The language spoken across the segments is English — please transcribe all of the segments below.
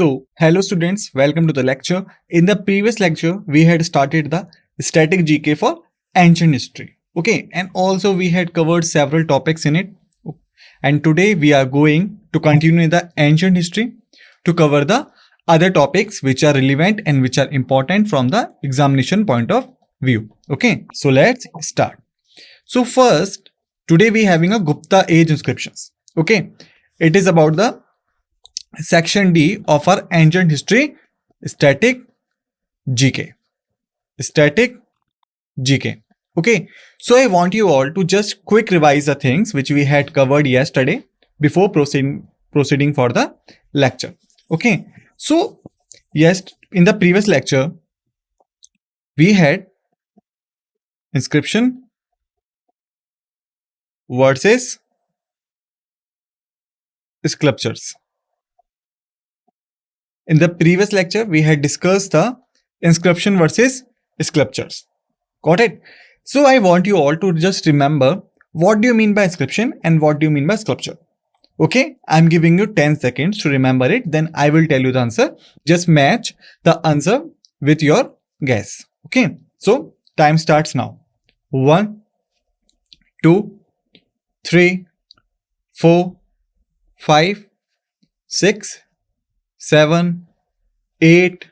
So, hello students, welcome to the lecture. In the previous lecture, we had started the static GK for ancient history. Okay, and also we had covered several topics in it. And today we are going to continue the ancient history to cover the other topics which are relevant and which are important from the examination point of view. Okay, so let's start. So first, today we having a Gupta age inscriptions. Okay, it is about the section D of our ancient history, static GK. Static GK. Okay, so I want you all to just quick revise the things which we had covered yesterday before proceeding for the lecture. Okay, so yes, in the previous lecture we had inscription versus sculptures. In the previous lecture, we had discussed the inscription versus sculptures. Got it? So I want you all to just remember what do you mean by inscription and what do you mean by sculpture. Okay, I'm giving you 10 seconds to remember it. Then I will tell you the answer. Just match the answer with your guess. Okay, so time starts now. 1, 2, 3, 4, 5, 6, 7, 8,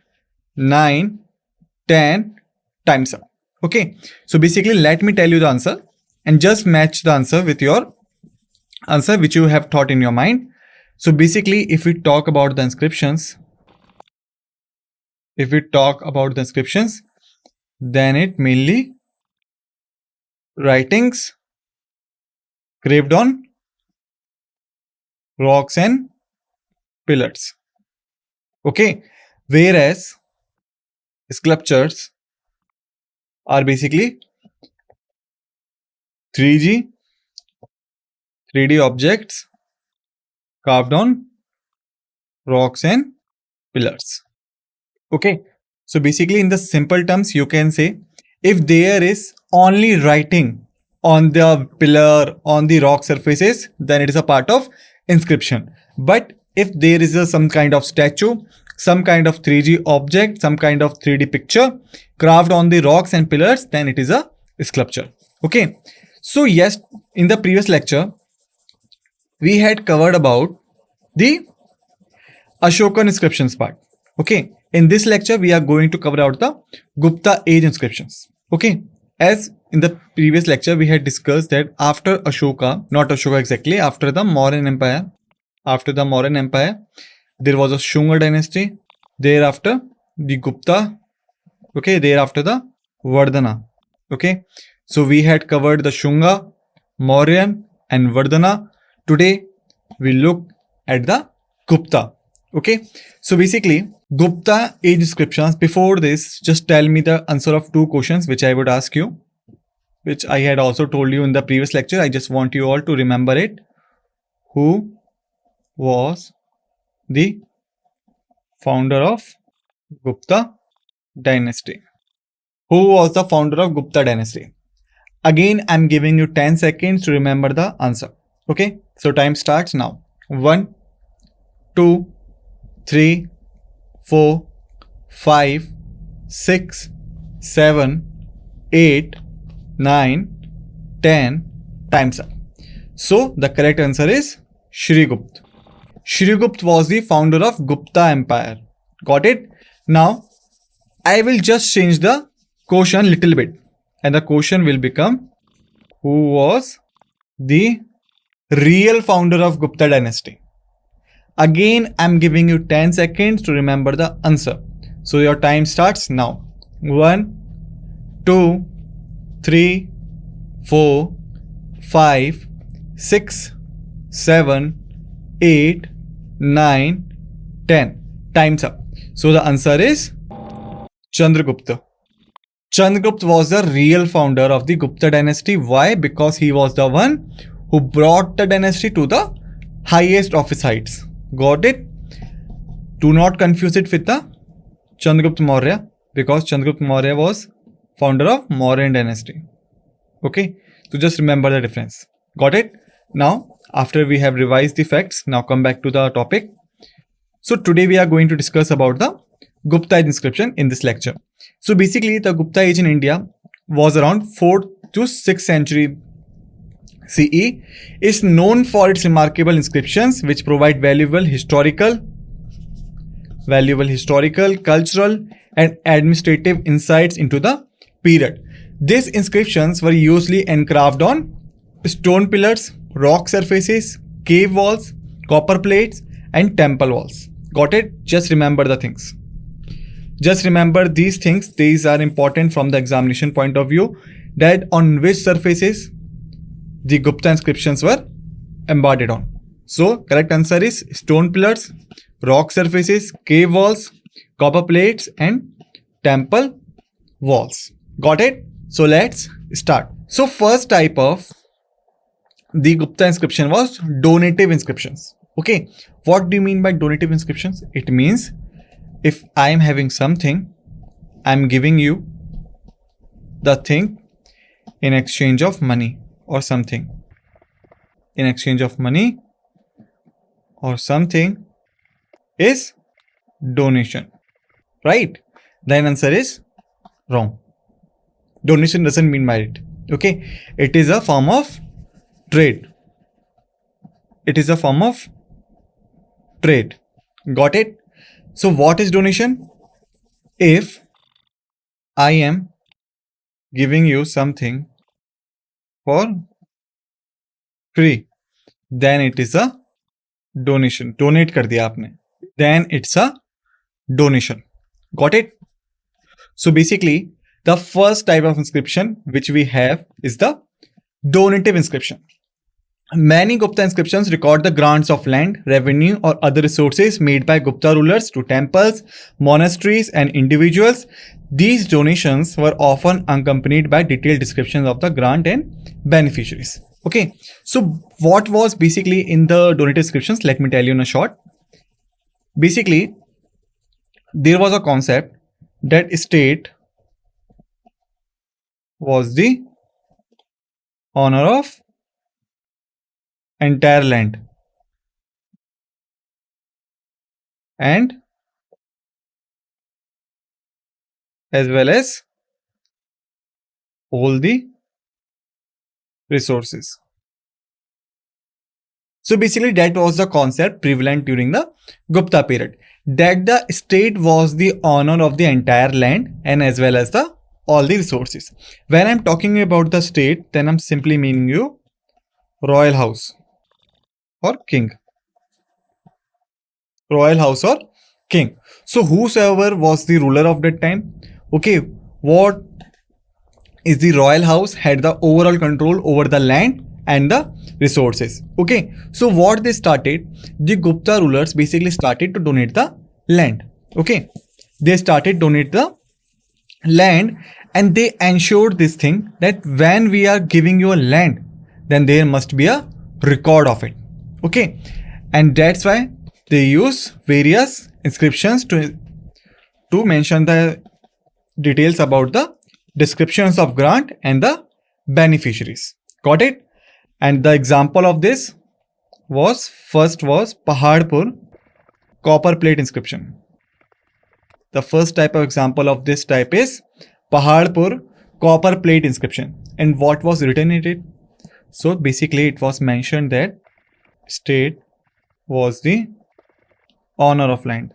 9, 10, times up. Okay, so basically let me tell you the answer and just match the answer with your answer which you have thought in your mind. So basically if we talk about the inscriptions, then it mainly writings carved on rocks and pillars. Okay, whereas sculptures are basically 3D objects carved on rocks and pillars. Okay, so basically in the simple terms you can say if there is only writing on the pillar, on the rock surfaces, then it is a part of inscription. But if there is some kind of statue, some kind of 3D object, some kind of 3D picture carved on the rocks and pillars, then it is a sculpture. Okay, so yes, in the previous lecture we had covered about the Ashokan inscriptions part. Okay, in this lecture we are going to cover out the Gupta age inscriptions. Okay, as in the previous lecture we had discussed that after Ashoka, not Ashoka exactly, after the Mauryan Empire, there was a Shunga dynasty, thereafter the Gupta, okay, thereafter the Vardhana. Okay, so we had covered the Shunga, Mauryan and Vardhana. Today we look at the Gupta. Okay, so basically Gupta age inscriptions. Before this, just tell me the answer of 2 questions which I would ask you, which I had also told you in the previous lecture. I just want you all to remember it. Who was the founder of Gupta dynasty? Who was the founder of Gupta dynasty? Again, I'm giving you 10 seconds to remember the answer. Okay, so time starts now. 1, 2, 3, 4, 5, 6, 7, 8, 9, 10, times up. So the correct answer is Shrigupta. Shrigupta was the founder of Gupta Empire. Got it? Now, I will just change the question little bit. And the question will become, who was the real founder of Gupta dynasty? Again, I'm giving you 10 seconds to remember the answer. So your time starts now. 1, 2, 3, 4, 5, 6, 7, 8, 9, 10. Time's up. So the answer is Chandragupta. Chandragupta was the real founder of the Gupta dynasty. Why? Because he was the one who brought the dynasty to the highest of its heights. Got it? Do not confuse it with the Chandragupta Maurya, because Chandragupta Maurya was founder of Mauryan dynasty. Okay, so just remember the difference. Got it? Now, after we have revised the facts, now come back to the topic. So today we are going to discuss about the Gupta age inscription in this lecture. So basically the Gupta age in India was around 4th to 6th century CE, is known for its remarkable inscriptions which provide valuable historical, cultural and administrative insights into the period. These inscriptions were usually engraved on stone pillars, rock surfaces, cave walls, copper plates and temple walls. Got it? Just remember the things. Just remember these things. These are important from the examination point of view, that on which surfaces the Gupta inscriptions were embodied on. So correct answer is stone pillars, rock surfaces, cave walls, copper plates and temple walls. Got it? So let's start. So first type of the Gupta inscription was donative inscriptions. Okay, what do you mean by donative inscriptions? It means if I am having something, I am giving you the thing in exchange of money or something. In exchange of money or something is donation. Right? Then answer is wrong. Donation doesn't mean merit. Okay, it is a form of trade. It is a form of trade. Got it? So what is donation? If I am giving you something for free, then it is a donation. Donate कर दिया आपने. Then it's a donation. Got it? So basically, the first type of inscription which we have is the donative inscription. Many Gupta inscriptions record the grants of land, revenue or other resources made by Gupta rulers to temples, monasteries and individuals. These donations were often accompanied by detailed descriptions of the grant and beneficiaries. Okay, so what was basically in the donative inscriptions? Let me tell you in a short. Basically, there was a concept that state was the owner of entire land and as well as all the resources. So basically that was the concept prevalent during the Gupta period, that the state was the owner of the entire land and as well as the all the resources. When I'm talking about the state, then I'm simply meaning you royal house or king. Royal house or king. So whosoever was the ruler of that time, okay, what is the royal house had the overall control over the land and the resources. Okay, so what they started, the Gupta rulers basically started to donate the land. Okay, they started donate the land and they ensured this thing that when we are giving you a land, then there must be a record of it. Okay, and that's why they use various inscriptions to mention the details about the descriptions of grant and the beneficiaries. Got it? And the example of this was first was Paharpur copper plate inscription. The first type of example of this type is Paharpur copper plate inscription. And what was written in it? So basically it was mentioned that state was the owner of land.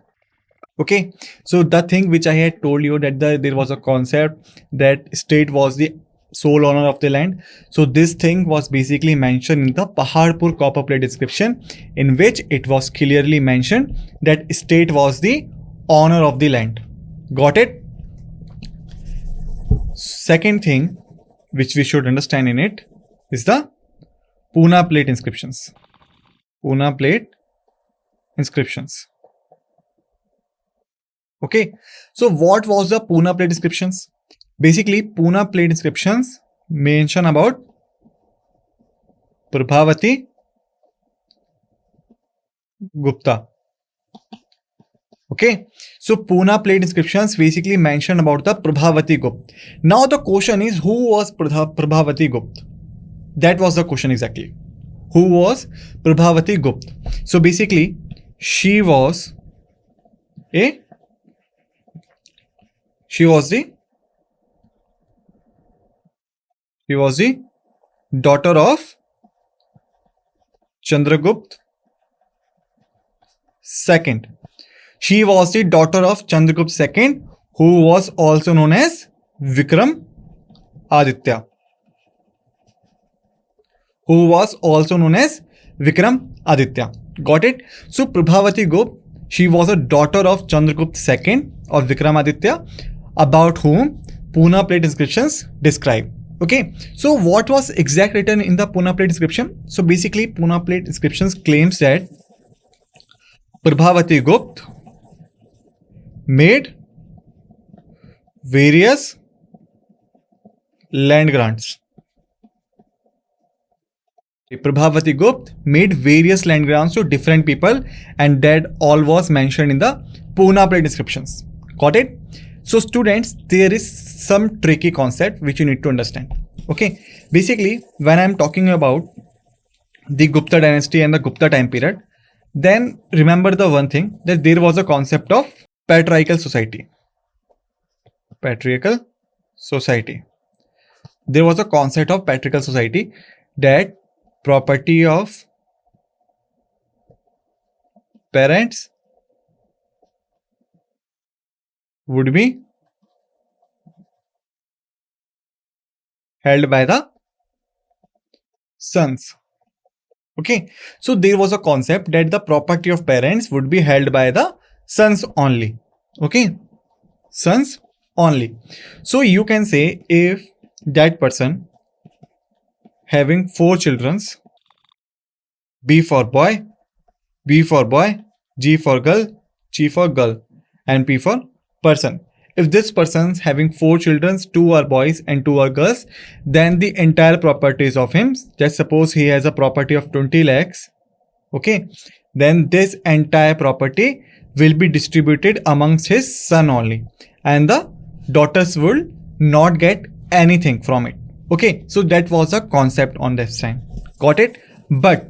Okay, so the thing which I had told you that there was a concept that state was the sole owner of the land. So this thing was basically mentioned in the Paharpur copper plate inscription, in which it was clearly mentioned that state was the owner of the land. Got it? Second thing which we should understand in it is the Puna plate inscriptions. Puna plate inscriptions. Okay, so what was the Puna plate inscriptions? Basically, Puna plate inscriptions mention about Prabhavati Gupta. Okay, so Puna plate inscriptions basically mention about the Prabhavati Gupta. Now the question is, who was Prabhavati Gupta? That was the question exactly. Who was Prabhavati Gupta? So basically, she was A. She was the daughter of Chandragupta II. She was the daughter of Chandragupta II, who was also known as Vikram Aditya. Got it? So Prabhavati Gupta, she was a daughter of Chandragupta II or Vikramaditya, about whom Puna plate inscriptions describe. Okay, so what was exact written in the Puna plate inscription? So basically, Puna plate inscriptions claims that Prabhavati Gupta made various land grants. Prabhavati Gupta made various land grants to different people, and that all was mentioned in the Puna plate inscriptions. Got it? So students, there is some tricky concept which you need to understand. Okay, basically when I am talking about the Gupta dynasty and the Gupta time period, then remember the one thing, that there was a concept of patriarchal society. There was a concept of patriarchal society, that property of parents would be held by the sons. Okay, so there was a concept that the property of parents would be held by the sons only. Okay, sons only. So you can say, if that person having 4 children, B for boy, G for girl, G for girl, and P for person. If this person's having 4 children, 2 are boys and 2 are girls, then the entire property is of him. Just suppose he has a property of 20 lakhs. Okay, then this entire property will be distributed amongst his son only, and the daughters will not get anything from it. Okay, so that was the concept on this time. Got it? But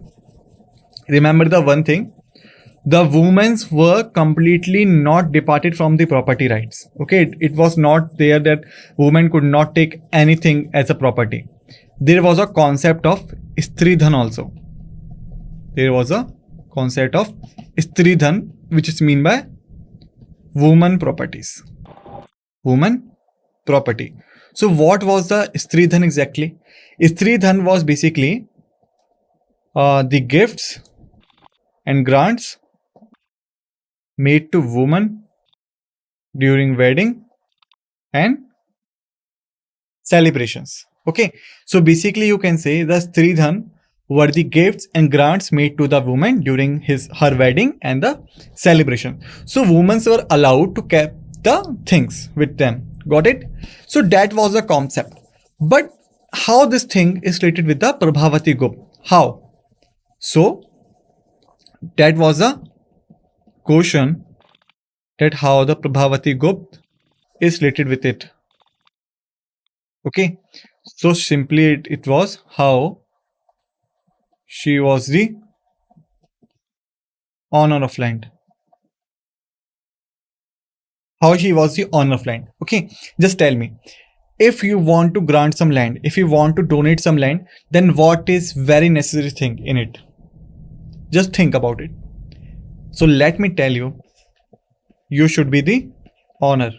remember the one thing, the women were completely not departed from the property rights. Okay, it was not there that women could not take anything as a property. There was a concept of Stridhan also. There was a concept of Stridhan, which is mean by woman properties. Woman property. So what was the Stridhan exactly? Stridhan was basically the gifts and grants made to women during wedding and celebrations. Okay, so basically you can say the Stridhan were the gifts and grants made to the woman during her wedding and the celebration. So women were allowed to keep the things with them. Got it? So that was the concept. But how this thing is related with the Prabhavati Gupta? How? So that was a question, that how the Prabhavati Gupta is related with it. Okay, so simply it was how she was the owner of land. How she was the owner of land. Okay, just tell me, if you want to grant some land, if you want to donate some land, then what is very necessary thing in it? Just think about it. So let me tell you, you should be the owner.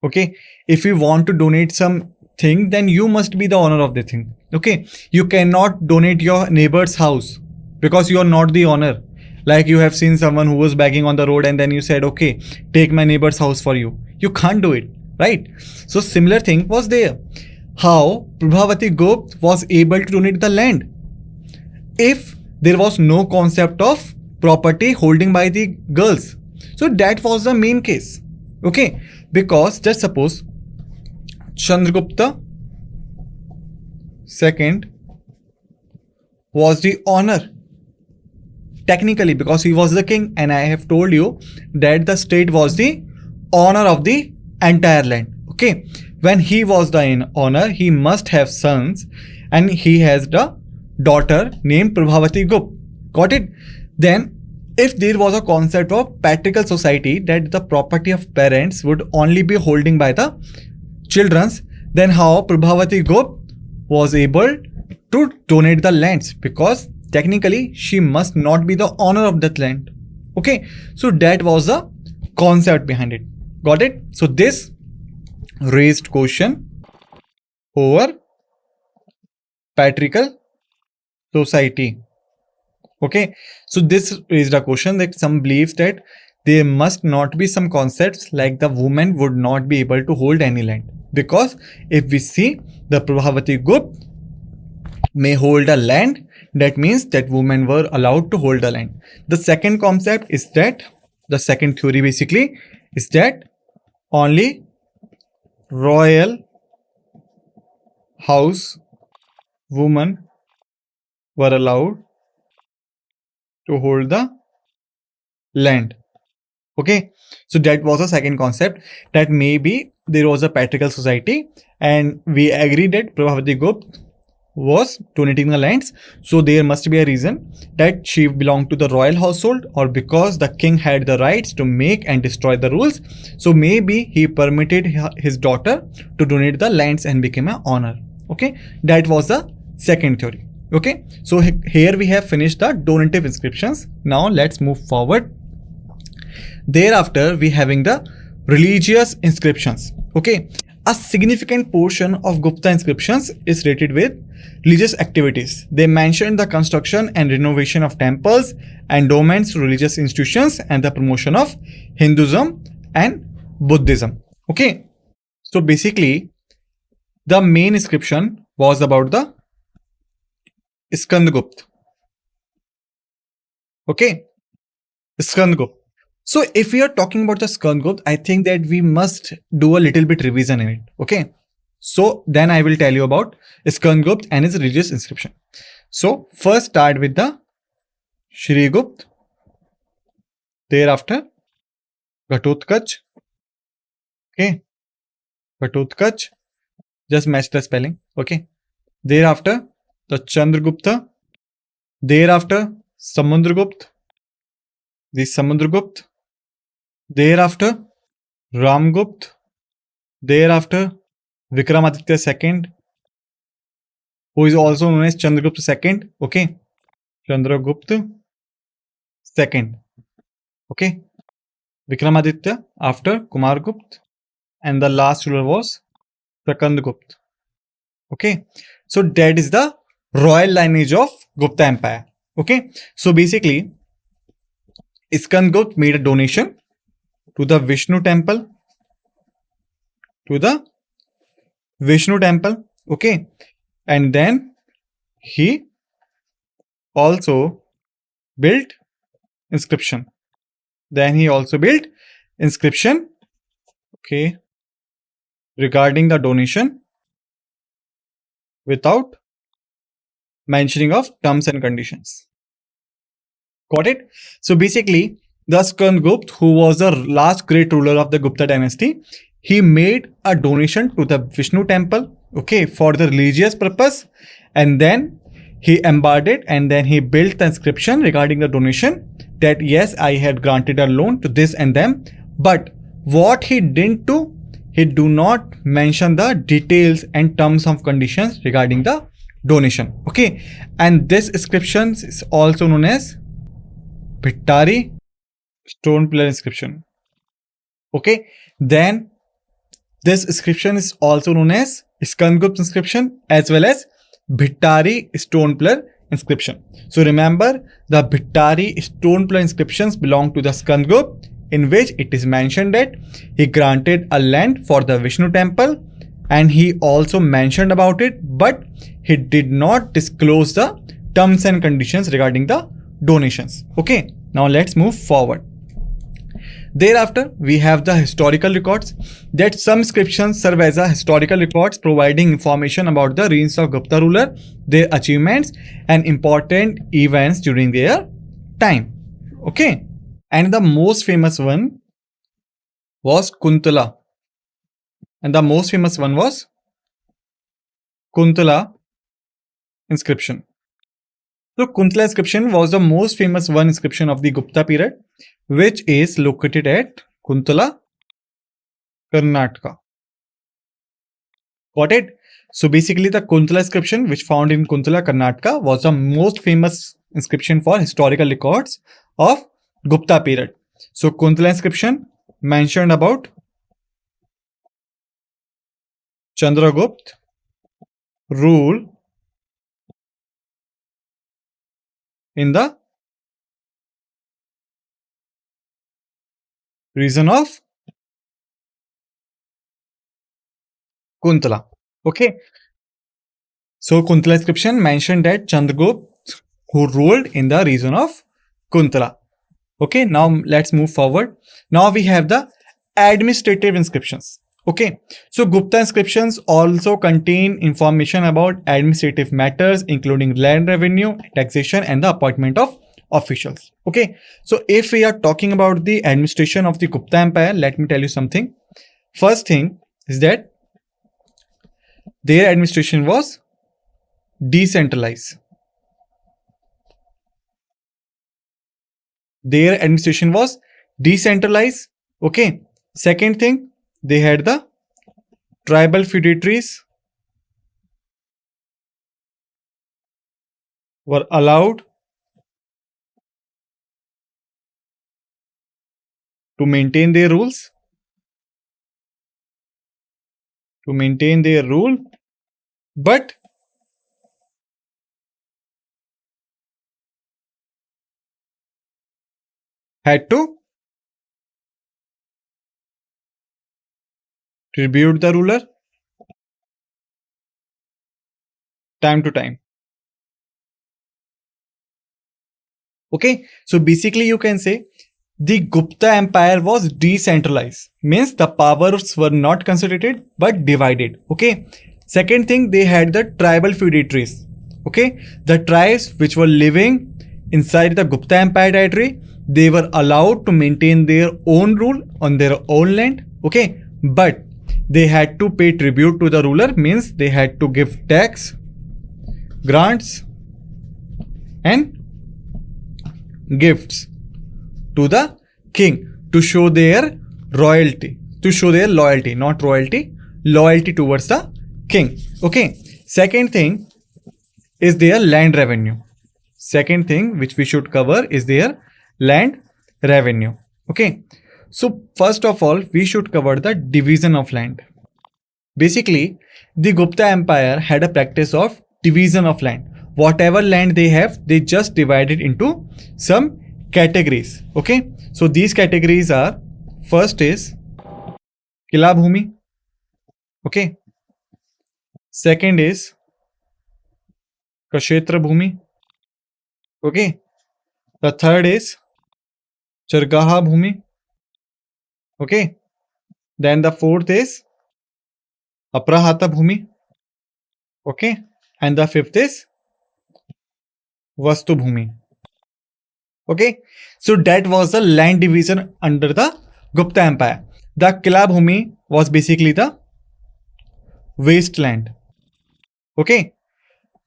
Okay, if you want to donate something, then you must be the owner of the thing. Okay, you cannot donate your neighbor's house because you are not the owner. Like you have seen someone who was begging on the road and then you said, okay, take my neighbor's house for you. You can't do it, right? So similar thing was there. How Prabhavati Gupta was able to donate the land? If there was no concept of property holding by the girls. So that was the main case. Okay, because just suppose Chandragupta II was the owner. Technically, because he was the king, and I have told you that the state was the owner of the entire land. Okay, when he was the owner, he must have sons, and he has the daughter named Prabhavati Gupta. Got it? Then, if there was a concept of patriarchal society that the property of parents would only be holding by the children's, then how Prabhavati Gupta was able to donate the lands, because technically she must not be the owner of that land. Okay, so that was the concept behind it. Got it? So this raised question over patriarchal society. Okay, so this raised a question that some believes that there must not be some concepts like the woman would not be able to hold any land, because if we see the Prabhavati Gupta may hold a land, that means that women were allowed to hold the land. The second concept is that, the second theory basically is that only royal house women were allowed to hold the land. Okay, so that was the second concept, that maybe there was a patriarchal society and we agree that Prabhavati Gupta was donating the lands, so there must be a reason that she belonged to the royal household, or because the king had the rights to make and destroy the rules, so maybe he permitted his daughter to donate the lands and became an owner. Okay, that was the second theory. Okay, so here we have finished the donative inscriptions. Now let's move forward. Thereafter we having the religious inscriptions. Okay, a significant portion of Gupta inscriptions is related with religious activities. They mention the construction and renovation of temples, endowments to religious institutions, and the promotion of Hinduism and Buddhism. Okay, so basically the main inscription was about the Skandagupta. Okay, Skandagupta. So if we are talking about the Skandagupta, I think that we must do a little bit revision in it. Okay, so then I will tell you about Skandagupta and his religious inscription. So first start with the Shrigupta, thereafter Ghatotkach. Okay, Ghatotkach, just match the spelling. Okay, thereafter the Chandragupta, thereafter Samudragupta, the Samudragupta, thereafter Ramgupta, thereafter Vikramaditya II, who is also known as Chandragupta II. Okay, Chandragupta II. Okay, Vikramaditya after Kumargupta, and the last ruler was Sakandagupta. Okay, so that is the royal lineage of Gupta Empire. Okay, so basically Skandagupta made a donation to the Vishnu temple, okay, and then he also built inscription. Okay, regarding the donation without mentioning of terms and conditions. Got it? So basically, the Skandagupta, who was the last great ruler of the Gupta dynasty, he made a donation to the Vishnu temple, okay, for the religious purpose, and then he embarked it, and then he built the inscription regarding the donation that yes, I had granted a loan to this and them, but what he didn't do, he do not mention the details and terms of conditions regarding the donation. Okay, and this inscription is also known as Bhittari stone pillar inscription. Okay, then this inscription is also known as Skandagupta inscription as well as Bhittari stone pillar inscription. So remember, the Bhittari stone pillar inscriptions belong to the Skandagupta, in which it is mentioned that he granted a land for the Vishnu temple, and he also mentioned about it, but he did not disclose the terms and conditions regarding the donations. Okay, now let's move forward. Thereafter, we have the historical records, that some inscriptions serve as a historical records providing information about the reigns of Gupta ruler, their achievements and important events during their time. Okay, and the most famous one was Kuntala, Kuntala inscription. So Kuntala inscription was the most famous one inscription of the Gupta period, which is located at Kuntala, Karnataka. Got it? So basically the Kuntala inscription, which found in Kuntala, Karnataka, was the most famous inscription for historical records of Gupta period. So Kuntala inscription mentioned about Chandragupta rule in the region of Kuntala. Okay. So Kuntala inscription mentioned that Chandragupta who ruled in the region of Kuntala. Okay, now let's move forward. Now we have the administrative inscriptions. Okay, so Gupta inscriptions also contain information about administrative matters, including land revenue, taxation, and the appointment of officials. Okay, so if we are talking about the administration of the Gupta Empire, let me tell you something. First thing is that their administration was decentralized. Their administration was decentralized. Okay. Second thing, they had the tribal feudatories were allowed to maintain their rules, but had to tribute the ruler time to time. Okay, so basically you can say the Gupta Empire was decentralized, means the powers were not concentrated but divided. Okay, second thing, they had the tribal feudatories. Okay, the tribes which were living inside the Gupta Empire territory, they were allowed to maintain their own rule on their own land. Okay, but they had to pay tribute to the ruler, means they had to give tax, grants, and gifts to the king to show their royalty, to show their loyalty, not royalty, loyalty towards the king. Okay, second thing is their land revenue. Second thing which we should cover is their land revenue. Okay, so first of all, we should cover the division of land. Basically, the Gupta Empire had a practice of division of land. Whatever land they have, they just divide it into some categories. Okay, so these categories are, first is Kila Bhumi. Okay, second is Kshetra Bhumi. Okay, the third is Chargaha Bhumi. Okay, then the fourth is Aprahata Bhumi. Okay, and the fifth is Vastu Bhumi. Okay, so that was the land division under the Gupta Empire. The Kila Bhumi was basically the wasteland. Okay,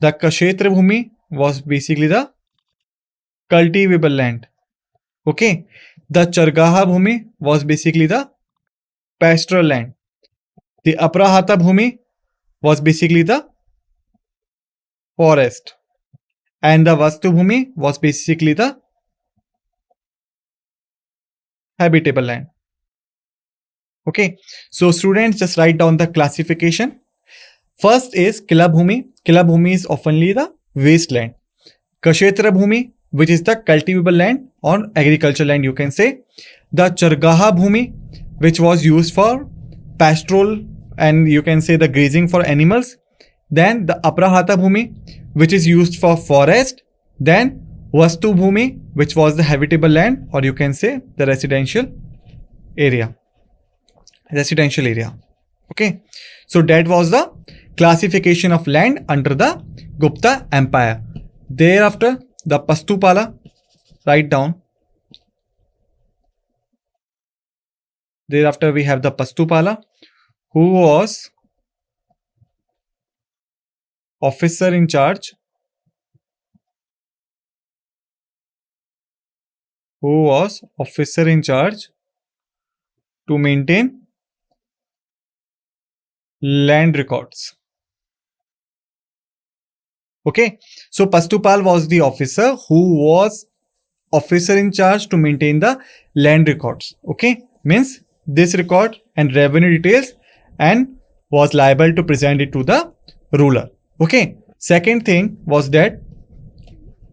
the Kshetra Bhumi was basically the cultivable land. Okay, the Chargaha Bhumi was basically the pastoral land. The Aprahata Bhumi was basically the forest, and the Vastu Bhumi was basically the habitable land. Okay, so students, just write down the classification. First is Kila Bhumi. Kila Bhumi is oftenly the wasteland. Kshetra Bhumi, which is the cultivable land or agricultural land, you can say. The Chargaha Bhumi, which was used for pastoral and you can say the grazing for animals. Then the Aprahata Bhumi, which is used for forest. Then Vastu Bhumi, which was the habitable land or you can say the residential area. Okay, so that was the classification of land under the Gupta Empire. Thereafter, the Pastupala, write down. Thereafter, we have the Pastupala, who was officer in charge who was officer in charge to maintain land records. Okay, so Pastupal was the officer who was officer in charge to maintain the land records. Okay, means this record and revenue details and was liable to present it to the ruler. Okay, second thing was that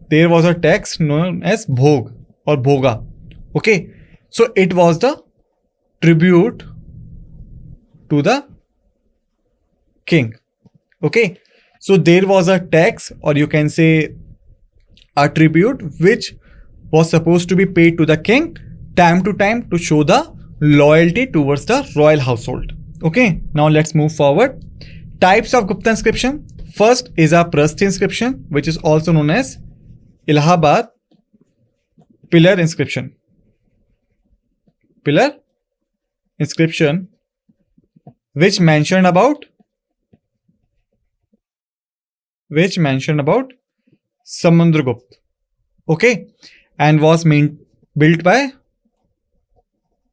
there was a tax known as bhog or bhoga. Okay, so it was the tribute to the king. Okay, so there was a tax, or you can say a tribute, which was supposed to be paid to the king time to time to show the loyalty towards the royal household. Okay, now let's move forward. Types of Gupta inscription. First is a Prasthi inscription, which is also known as Allahabad pillar inscription. Pillar inscription, which mentioned about Samudragupta. Okay, and was built by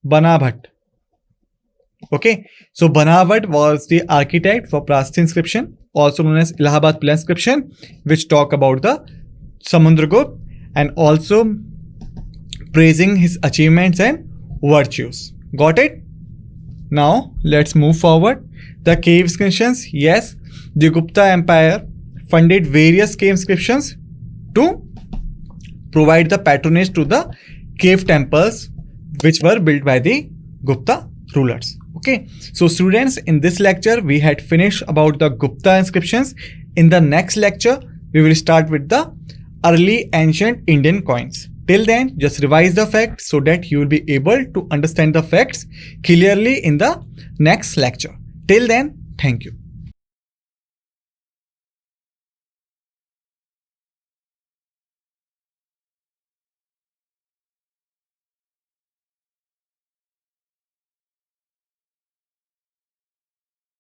Banabhat. Okay, so Banabhat was the architect for Prasthi inscription, also known as Allahabad pillar inscription, which talk about the Samudragupta and also praising his achievements and virtues. Got it? Now let's move forward. The cave inscriptions. Yes, the Gupta Empire funded various cave inscriptions to provide the patronage to the cave temples which were built by the Gupta rulers. Okay, so students, in this lecture we had finished about the Gupta inscriptions. In the next lecture we will start with the early ancient Indian coins. Till then, just revise the facts so that you will be able to understand the facts clearly in the next lecture. Till then, thank you.